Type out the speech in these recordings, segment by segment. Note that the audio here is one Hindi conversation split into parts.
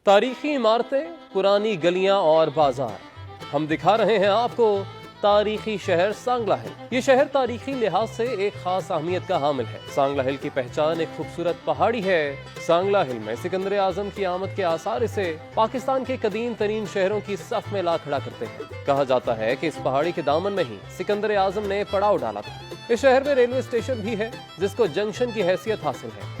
तारीखी इमारतें, पुरानी गलियां और बाजार, हम दिखा रहे हैं आपको तारीखी शहर सांगला हिल। ये शहर तारीखी लिहाज से एक खास अहमियत का हामिल है। सांगला हिल की पहचान एक खूबसूरत पहाड़ी है। सांगला हिल में सिकंदर आजम की आमद के आसार इसे पाकिस्तान के कदीम तरीन शहरों की सफ में ला खड़ा करते हैं। कहा जाता है कि इस पहाड़ी के दामन में ही सिकंदर आजम ने पड़ाव डाला था। इस शहर में रेलवे स्टेशन भी है जिसको जंक्शन की हैसियत हासिल है।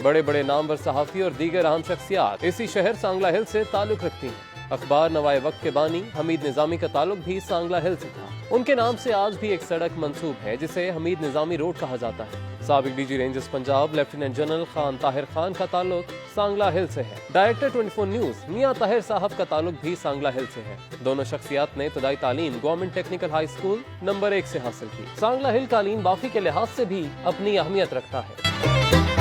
बड़े बड़े नामवर सहाफी और दीगर अहम शख्सियात इसी शहर सांगला हिल से ताल्लुक रखती हैं। अखबार नवाए वक्त के बानी हमीद निजामी का ताल्लुक भी सांगला हिल से था। उनके नाम से आज भी एक सड़क मंसूब है जिसे हमीद निजामी रोड कहा जाता है। साबिक DG rangers Punjab lieutenant general Khan Tahir Khan का ताल्लुक सांगला हिल से है। डायरेक्टर 24 न्यूज मियां ताहिर साहब का ताल्लुक भी सांगला हिल से है। दोनों शख्सियात ने इब्तदाई तालीम government technical high school number 1 से हासिल की। सांगला हिल कालीन बाफी के लिहाज से भी अपनी अहमियत रखता है।